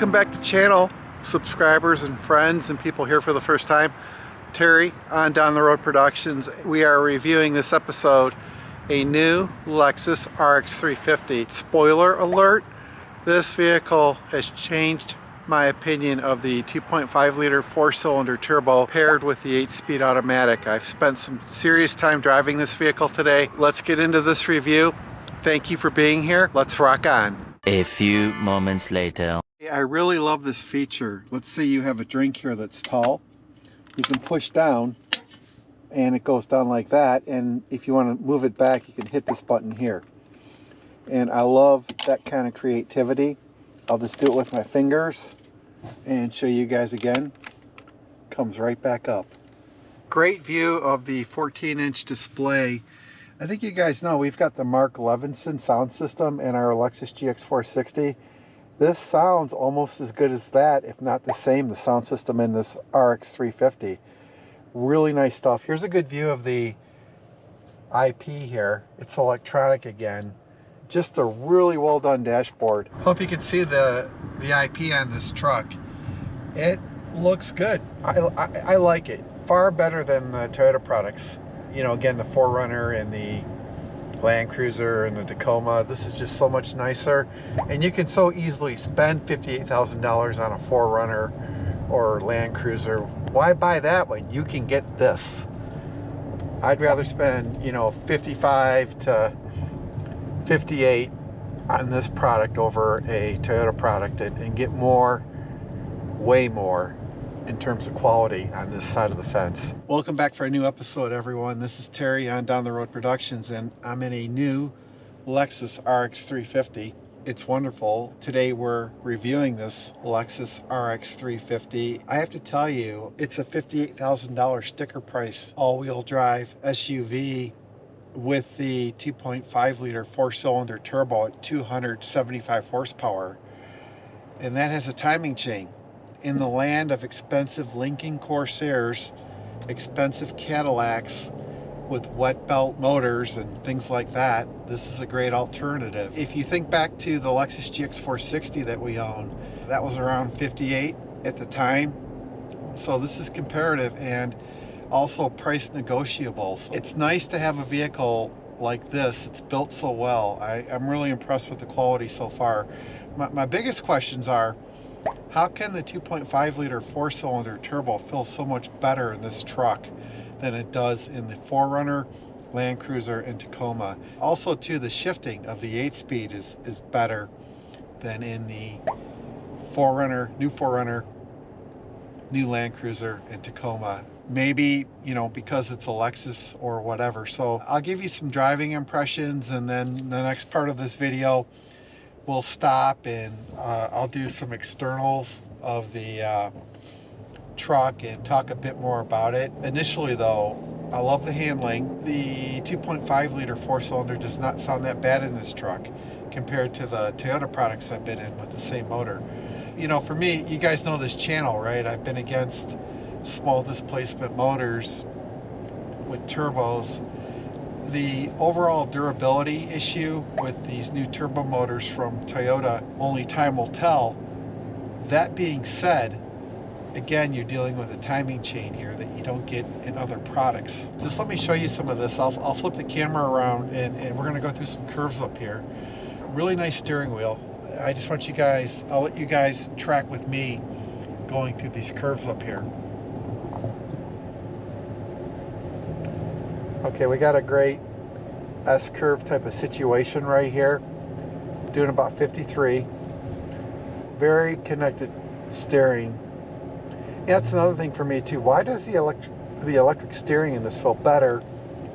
Welcome back to the channel, subscribers and friends and people here for the first time. Terry on Down the Road Productions. We are reviewing this episode a new Lexus RX350. Spoiler alert, this vehicle has changed my opinion of the 2.5 liter 4-cylinder turbo paired with the 8-speed automatic. I've spent some serious time driving this vehicle today. Let's get into this review. Thank you for being here. Let's rock on. A few moments later. I really love this feature. Let's say you have a drink here that's tall. You can push down and it goes down like that, and if you want to move it back you can hit this button here. And I love that kind of creativity. I'll just do it with my fingers and show you guys again. Comes right back up. Great view of the 14-inch display. I think you guys know we've got the Mark Levinson sound system in our Lexus GX460. This sounds almost as good as that, if not the same, the sound system in this RX350. Really nice stuff. Here's a good view of the IP here. It's electronic again. Just a really well done dashboard. Hope you can see the IP on this truck. It looks good. I like it. Far better than the Toyota products. You know, again, the 4Runner and the Land Cruiser and the Tacoma. This is just so much nicer, and you can so easily spend $58,000 on a 4Runner or Land Cruiser. Why buy that when you can get this? I'd rather spend, you know, 55 to 58 on this product over a Toyota product and get more, way more in terms of quality on this side of the fence. Welcome back for a new episode, everyone. This is Terry on Down the Road Productions, and I'm in a new Lexus RX350. It's wonderful. Today we're reviewing this Lexus RX350. I have to tell you, it's a $58,000 sticker price all-wheel drive SUV with the 2.5 liter 4-cylinder turbo at 275 horsepower, and that has a timing chain. In the land of expensive Lincoln Corsairs, expensive Cadillacs with wet belt motors and things like that, this is a great alternative. If you think back to the Lexus GX460 that we own, that was around 58 at the time. So this is comparative and also price negotiables. It's nice to have a vehicle like this. It's built so well. I'm really impressed with the quality so far. My biggest questions are, how can the 2.5 liter 4-cylinder turbo feel so much better in this truck than it does in the 4Runner, Land Cruiser, and Tacoma? Also, too, the shifting of the 8-speed is better than in the 4Runner, new Land Cruiser, and Tacoma. Maybe, you know, because it's a Lexus or whatever. So I'll give you some driving impressions, and then the next part of this video we'll stop and I'll do some externals of the truck and talk a bit more about it. Initially though, I love the handling. The 2.5 liter 4-cylinder does not sound that bad in this truck compared to the Toyota products I've been in with the same motor. You know, for me, you guys know this channel, right? I've been against small displacement motors with turbos. The overall durability issue with these new turbo motors from Toyota, only time will tell. That being said, again, you're dealing with a timing chain here that you don't get in other products. Just let me show you some of this. I'll flip the camera around and we're gonna go through some curves up here. Really nice steering wheel. I just want you guys, I'll let you guys track with me going through these curves up here. Okay, we got a great S-curve type of situation right here. Doing about 53. Very connected steering. Yeah, that's another thing for me too. Why does the electric steering in this feel better?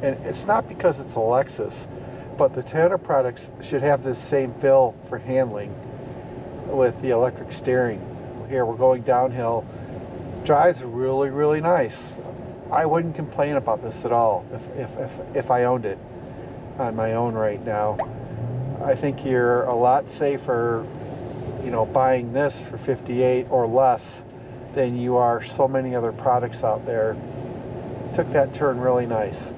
And it's not because it's a Lexus, but the Toyota products should have this same feel for handling with the electric steering. Here we're going downhill. Drives really, really nice. I wouldn't complain about this at all if I owned it on my own right now. I think you're a lot safer, you know, buying this for 58 or less than you are so many other products out there. Took that turn really nice.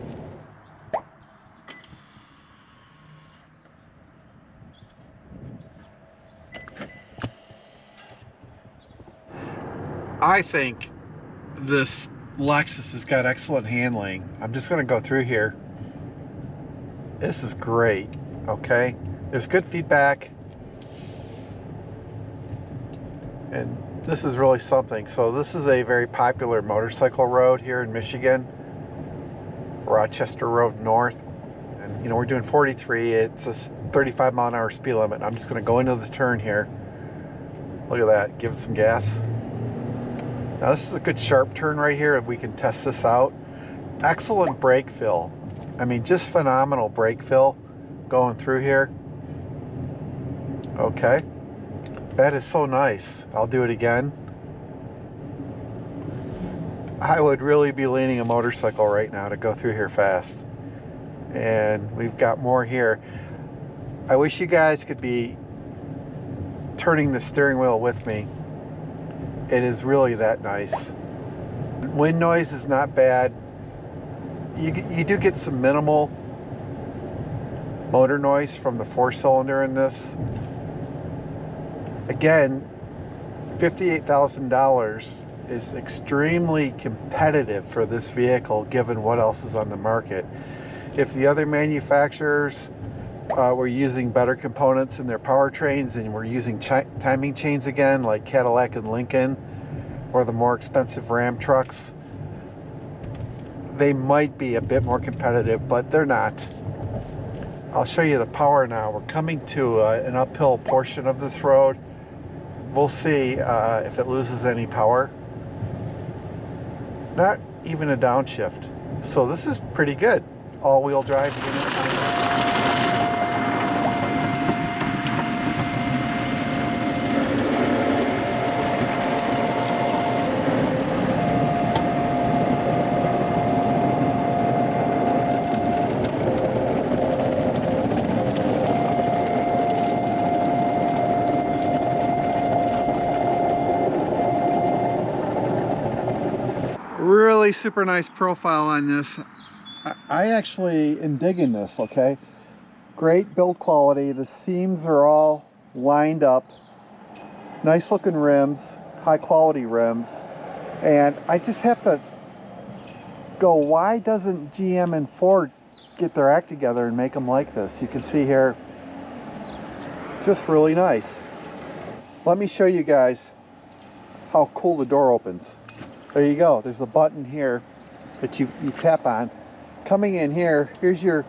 I think this Lexus has got excellent handling. I'm just going to go through here. This is great, okay? There's good feedback. And this is really something. So this is a very popular motorcycle road here in Michigan, Rochester Road North. And you know, we're doing 43. It's a 35 mile an hour speed limit. I'm just going to go into the turn here. Look at that, give it some gas. Now this is a good sharp turn right here. We can test this out. Excellent brake fill. I mean, just phenomenal brake fill going through here. Okay. That is so nice. I'll do it again. I would really be leaning a motorcycle right now to go through here fast. And we've got more here. I wish you guys could be turning the steering wheel with me. It is really that nice. Wind noise is not bad. You do get some minimal motor noise from the 4-cylinder in this. Again, $58,000 is extremely competitive for this vehicle given what else is on the market. If the other manufacturers were using better components in their powertrains and were using timing chains again, like Cadillac and Lincoln, or the more expensive Ram trucks, they might be a bit more competitive, but they're not. I'll show you the power now. We're coming to an uphill portion of this road. We'll see if it loses any power. Not even a downshift. So this is pretty good. All-wheel drive unit. Really super nice profile on this. I actually am digging this, okay? Great build quality. The seams are all lined up. Nice looking rims, high quality rims. And I just have to go, why doesn't GM and Ford get their act together and make them like this? You can see here, just really nice. Let me show you guys how cool the door opens. There you go. There's a button here that you tap on. Coming in here, here's your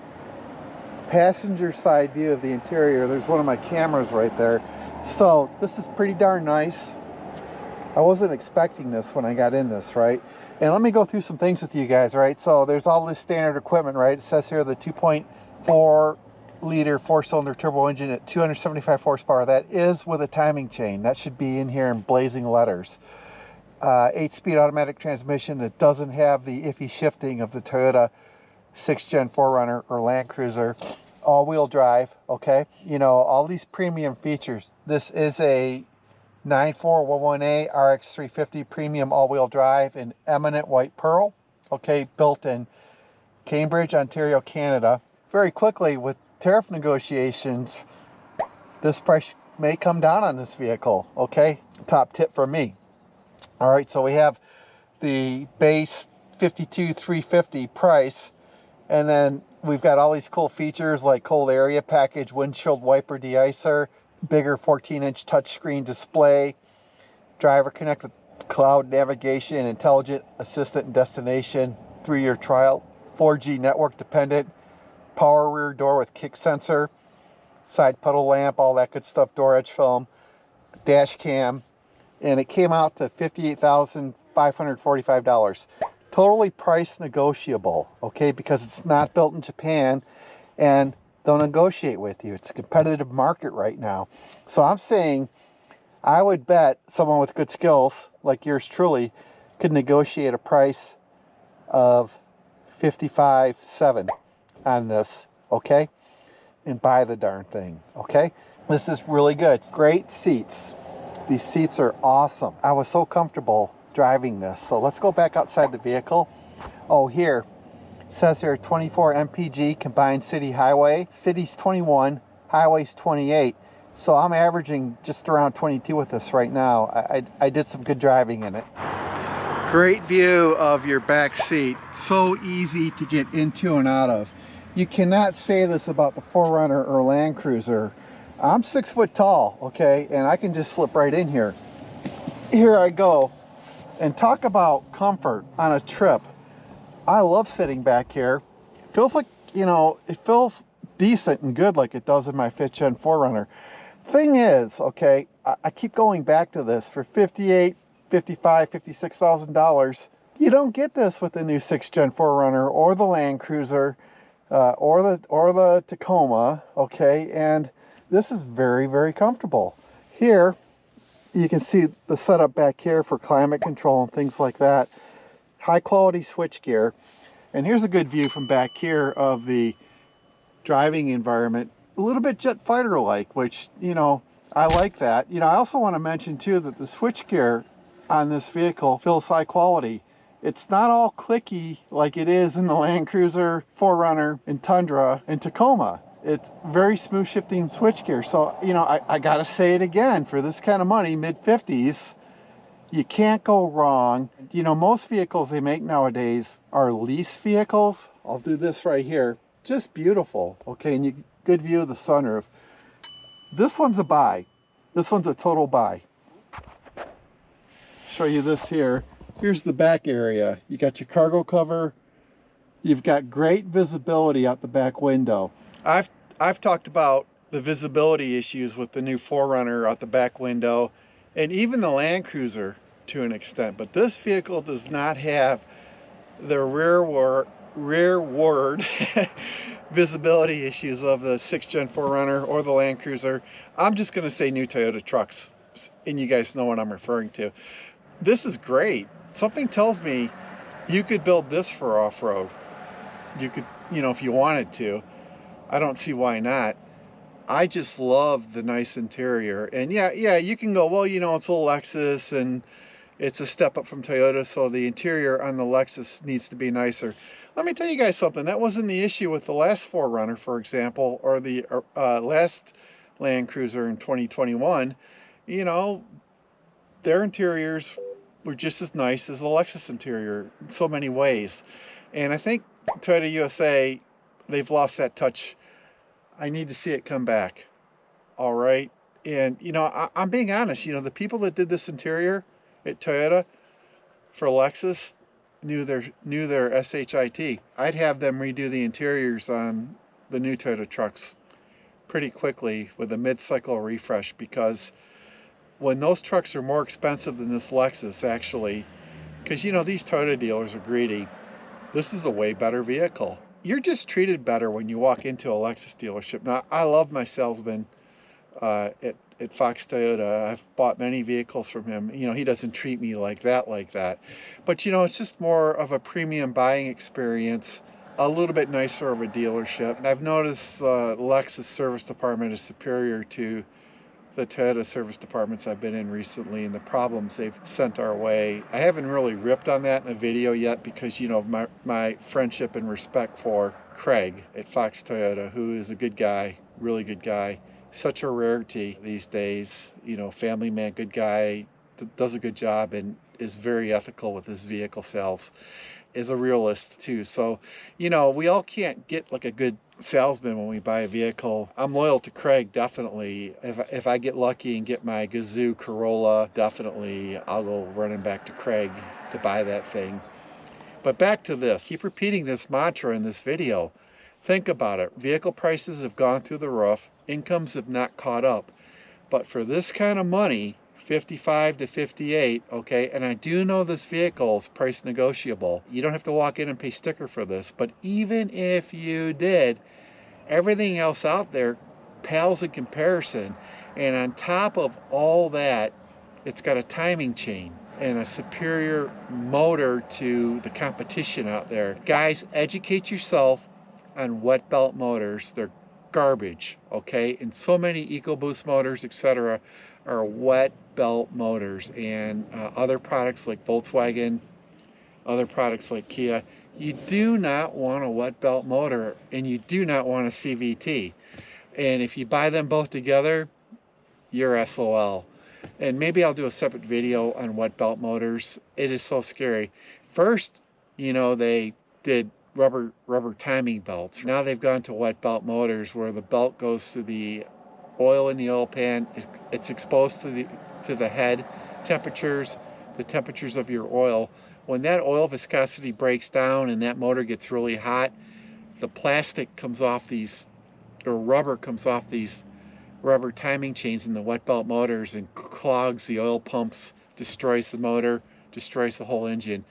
passenger side view of the interior. There's one of my cameras right there. So this is pretty darn nice. I wasn't expecting this when I got in this, right? And let me go through some things with you guys, right? So there's all this standard equipment, right? It says here the 2.4 liter 4-cylinder turbo engine at 275 horsepower. That is with a timing chain. That should be in here in blazing letters. 8-speed automatic transmission that doesn't have the iffy shifting of the Toyota 6th Gen 4Runner or Land Cruiser. All-wheel drive, okay? You know, all these premium features. This is a 9411A RX350 premium all-wheel drive in eminent white pearl, okay? Built in Cambridge, Ontario, Canada. Very quickly, with tariff negotiations, this price may come down on this vehicle, okay? Top tip from me. All right, so we have the base $52,350 price, and then we've got all these cool features like cold area package, windshield wiper deicer, bigger 14-inch touchscreen display, driver connect with cloud navigation, intelligent assistant and destination, 3-year trial, 4G network dependent, power rear door with kick sensor, side puddle lamp, all that good stuff, door edge film, dash cam. And it came out to $58,545. Totally price negotiable, okay? Because it's not built in Japan and they'll negotiate with you. It's a competitive market right now. So I'm saying I would bet someone with good skills like yours truly could negotiate a price of $55,700 on this, okay? And buy the darn thing, okay? This is really good. Great seats. These seats are awesome. I was so comfortable driving this. So let's go back outside the vehicle. Oh, here, it says here 24 mpg combined city highway. City's 21, highway's 28. So I'm averaging just around 22 with this right now. I did some good driving in it. Great view of your back seat. So easy to get into and out of. You cannot say this about the 4Runner or Land Cruiser. I'm 6 foot tall, okay, and I can just slip right in here. Here I go. And talk about comfort on a trip. I love sitting back here. It feels like, you know, it feels decent and good like it does in my 5th Gen 4Runner. Thing is, okay, I keep going back to this. For $58,000, $55,000, $56,000, you don't get this with the new 6th Gen 4Runner or the Land Cruiser or the Tacoma, okay? And this is very, very comfortable. Here, you can see the setup back here for climate control and things like that. High quality switchgear. And here's a good view from back here of the driving environment. A little bit jet fighter like, which, you know, I like that. You know, I also want to mention too that the switchgear on this vehicle feels high quality. It's not all clicky like it is in the Land Cruiser, 4Runner, and Tundra, and Tacoma. It's very smooth shifting switchgear. So, you know, I gotta say it again, for this kind of money, mid-50s, you can't go wrong. You know, most vehicles they make nowadays are lease vehicles. I'll do this right here. Just beautiful, okay, and you good view of the sunroof. This one's a buy. This one's a total buy. Show you this here. Here's the back area. You got your cargo cover. You've got great visibility out the back window. I've talked about the visibility issues with the new 4Runner out the back window, and even the Land Cruiser to an extent, but this vehicle does not have the rearward visibility issues of the 6th Gen 4Runner or the Land Cruiser. I'm just going to say new Toyota trucks, and you guys know what I'm referring to. This is great. Something tells me you could build this for off-road. You could, you know, if you wanted to. I don't see why not. I just love the nice interior. And yeah, you can go, well, you know, it's a Lexus and it's a step up from Toyota, so the interior on the Lexus needs to be nicer. Let me tell you guys something. That wasn't the issue with the last 4Runner, for example, or the last Land Cruiser in 2021. You know, their interiors were just as nice as the Lexus interior in so many ways. And I think Toyota USA, they've lost that touch. I need to see it come back. All right. And, you know, I'm being honest, you know, the people that did this interior at Toyota for Lexus knew their SHIT. I'd have them redo the interiors on the new Toyota trucks pretty quickly with a mid-cycle refresh, because when those trucks are more expensive than this Lexus, actually, because, you know, these Toyota dealers are greedy, this is a way better vehicle. You're just treated better when you walk into a Lexus dealership. Now, I love my salesman at Fox Toyota. I've bought many vehicles from him. You know, he doesn't treat me like that. But, you know, it's just more of a premium buying experience, a little bit nicer of a dealership. And I've noticed the Lexus service department is superior to the Toyota service departments I've been in recently and the problems they've sent our way. I haven't really ripped on that in a video yet because, you know, my friendship and respect for Craig at Fox Toyota, who is a good guy, really good guy. Such a rarity these days, you know, family man, good guy, does a good job and is very ethical with his vehicle sales. Is a realist too. So, you know, we all can't get like a good salesman when we buy a vehicle. I'm loyal to Craig, definitely. If I get lucky and get my Gazoo Corolla, definitely I'll go running back to Craig to buy that thing. But back to this, keep repeating this mantra in this video. Think about it. Vehicle prices have gone through the roof. Incomes have not caught up. But for this kind of money, 55 to 58, okay, and I do know this vehicle is price negotiable. You don't have to walk in and pay sticker for this, but even if you did, everything else out there pales in comparison. And on top of all that, it's got a timing chain and a superior motor to the competition out there. Guys, educate yourself on wet belt motors. They're garbage, okay? And so many EcoBoost motors, etc., are wet belt motors, and other products like Volkswagen, other products like Kia, you do not want a wet belt motor and you do not want a CVT. And if you buy them both together, you're SOL. And maybe I'll do a separate video on wet belt motors. It is so scary. First, you know, they did rubber timing belts. Now they've gone to wet belt motors where the belt goes to the oil in the oil pan. It's exposed to the head temperatures, the temperatures of your oil. When that oil viscosity breaks down and that motor gets really hot, the plastic comes off these, or rubber comes off these rubber timing chains in the wet belt motors and clogs the oil pumps, destroys the motor, destroys the whole engine.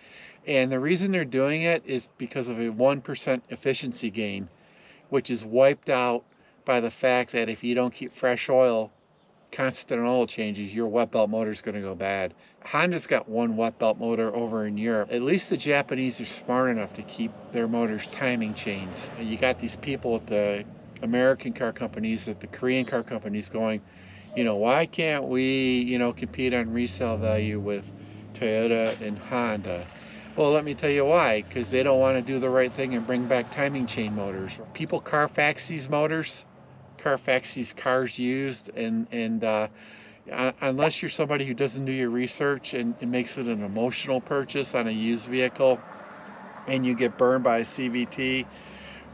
And the reason they're doing it is because of a 1% efficiency gain, which is wiped out by the fact that if you don't keep fresh oil, constant oil changes, your wet belt motor is going to go bad. Honda's got one wet belt motor over in Europe. At least the Japanese are smart enough to keep their motors timing chains. You got these people at the American car companies, at the Korean car companies going, you know, why can't we, you know, compete on resale value with Toyota and Honda? Well, let me tell you why. Because they don't want to do the right thing and bring back timing chain motors. People Carfax these motors, Carfax these cars used, and unless you're somebody who doesn't do your research and makes it an emotional purchase on a used vehicle, and you get burned by a CVT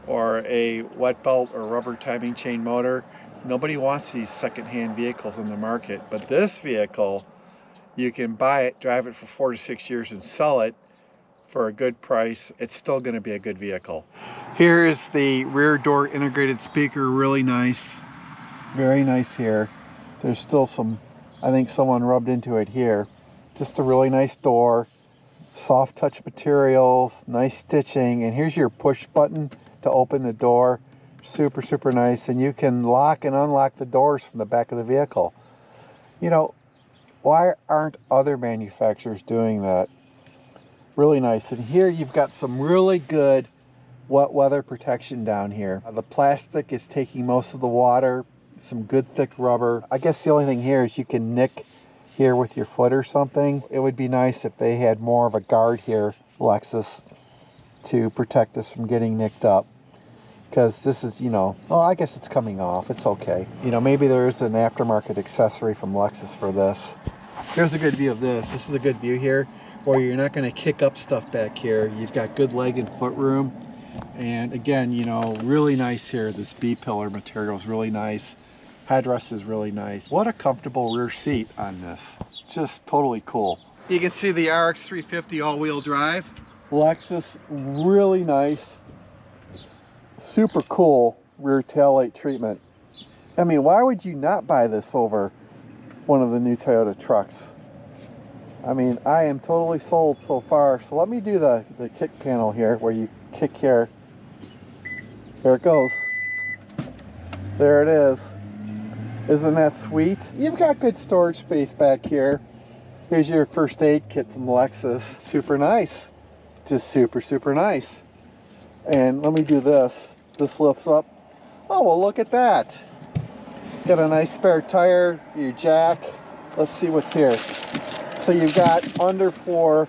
or a wet belt or rubber timing chain motor, nobody wants these secondhand vehicles in the market. But this vehicle, you can buy it, drive it for 4 to 6 years and sell it for a good price. It's still going to be a good vehicle. Here is the rear door integrated speaker, really nice, very nice here. There's still some, I think someone rubbed into it here. Just a really nice door, soft touch materials, nice stitching, and here's your push button to open the door. Super, super nice. And you can lock and unlock the doors from the back of the vehicle. You know, why aren't other manufacturers doing that? Really nice. And here you've got some really good wet weather protection down here. The plastic is taking most of the water, some good thick rubber. I guess the only thing here is you can nick here with your foot or something. It would be nice if they had more of a guard here, Lexus, to protect this from getting nicked up. Because this is, you know, well, I guess it's coming off. It's okay. You know, maybe there is an aftermarket accessory from Lexus for this. Here's a good view of this. This is a good view here where you're not going to kick up stuff back here. You've got good leg and foot room. And again, you know, really nice here. This B-pillar material is really nice. Headrest is really nice. What a comfortable rear seat on this. Just totally cool. You can see the RX350 all-wheel drive. Lexus, really nice. Super cool rear taillight treatment. I mean, why would you not buy this over one of the new Toyota trucks? I mean, I am totally sold so far. So let me do the kick panel here, where you kick here. There it goes. There it is. Isn't that sweet? You've got good storage space back here. Here's your first aid kit from Lexus. Super nice. Just super, super nice. And let me do this. This lifts up. Oh, well, look at that. Got a nice spare tire, your jack. Let's see what's here. So you've got underfloor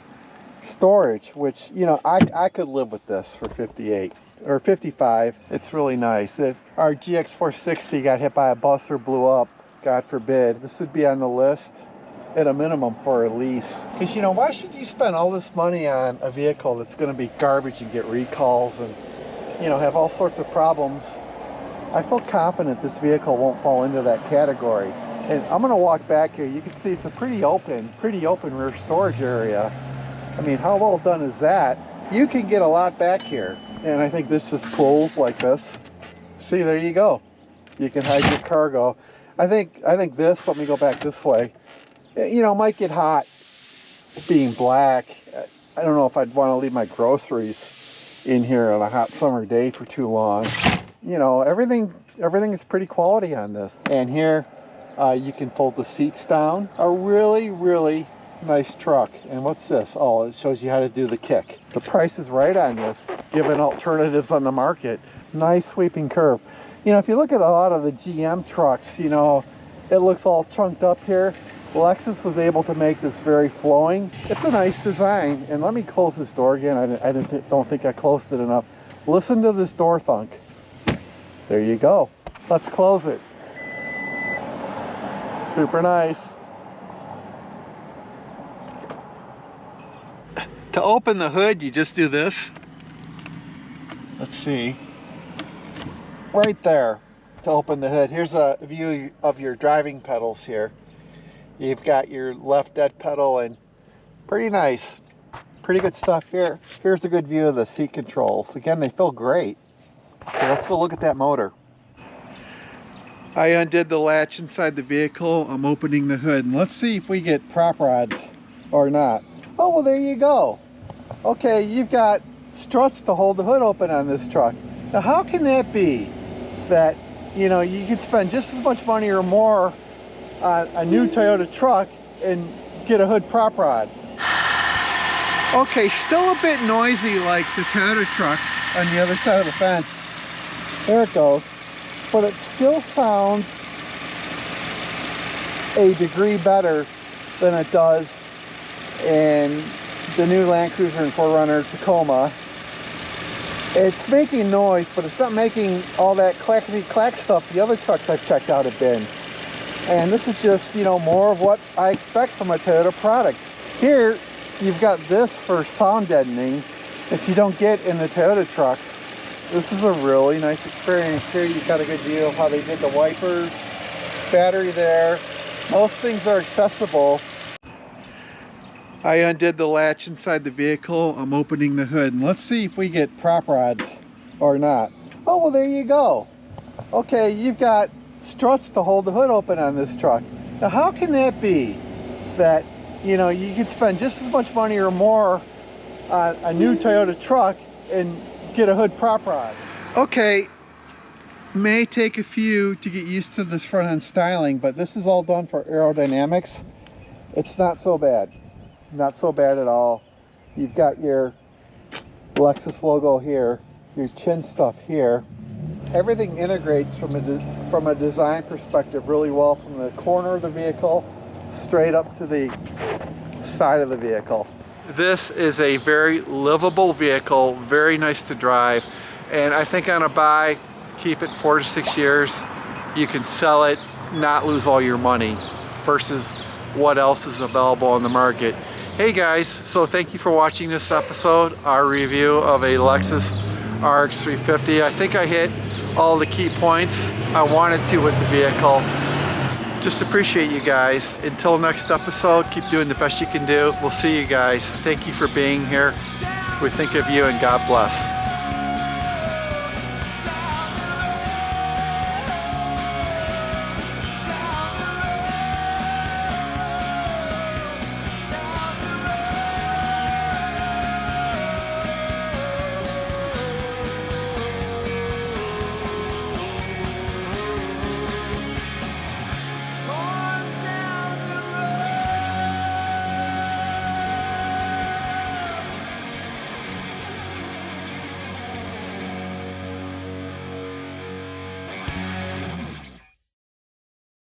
storage, which, you know, I could live with this for 58 or 55. It's really nice. If our GX460 got hit by a bus or blew up, God forbid, this would be on the list at a minimum for a lease. Because, you know, why should you spend all this money on a vehicle that's going to be garbage and get recalls and, you know, have all sorts of problems? I feel confident this vehicle won't fall into that category. And I'm going to walk back here. You can see it's a pretty open rear storage area. I mean, how well done is that? You can get a lot back here. And I think this just pulls like this. See, there you go. You can hide your cargo. I think this, let me go back this way, you know, might get hot being black. I don't know if I'd want to leave my groceries in here on a hot summer day for too long. You know, everything is pretty quality on this. And here you can fold the seats down. A really, really nice truck. And what's this? Oh, it shows you how to do the kick. The price is right on this, given alternatives on the market. Nice sweeping curve. You know, if you look at a lot of the GM trucks, you know, it looks all chunked up here. Lexus was able to make this very flowing. It's a nice design. And let me close this door again. I don't think I closed it enough. Listen to this door thunk. There you go. Let's close it. Super nice. To open the hood, you just do this. Let's see. Right there, to open the hood. Here's a view of your driving pedals here. You've got your left dead pedal, and pretty nice. Pretty good stuff here. Here's a good view of the seat controls. Again, they feel great. Okay, let's go look at that motor. I undid the latch inside the vehicle. I'm opening the hood, and let's see if we get prop rods or not. Oh, well, there you go. Okay, you've got struts to hold the hood open on this truck. Now, how can that be that, you know, you could spend just as much money or more on a new Toyota truck and get a hood prop rod? Okay, still a bit noisy like the Toyota trucks on the other side of the fence. There it goes. But it still sounds a degree better than it does in the new Land Cruiser and 4Runner Tacoma. It's making noise, but it's not making all that clackety-clack stuff the other trucks I've checked out have been. And this is just, you know, more of what I expect from a Toyota product. Here, you've got this for sound deadening that you don't get in the Toyota trucks. This is a really nice experience. Here you've got a good view of how they did the wipers, battery there. Most things are accessible. I undid the latch inside the vehicle. I'm opening the hood, and let's see if we get prop rods or not. Oh, well, there you go. Okay, you've got struts to hold the hood open on this truck. Now, how can that be that, you know, you could spend just as much money or more on a new Toyota truck and get a hood prop rod? Okay, may take a few to get used to this front end styling, but this is all done for aerodynamics. It's not so bad. Not so bad at all. You've got your Lexus logo here, your chin stuff here. Everything integrates from a design perspective really well, from the corner of the vehicle straight up to the side of the vehicle. This is a very livable vehicle, very nice to drive, and I think on a buy, keep it 4 to 6 years. You can sell it, not lose all your money, versus what else is available on the market. Hey guys, so thank you for watching this episode, our review of a Lexus RX350. I think I hit all the key points I wanted to with the vehicle. Just appreciate you guys. Until next episode, keep doing the best you can do. We'll see you guys. Thank you for being here. We think of you, and God bless.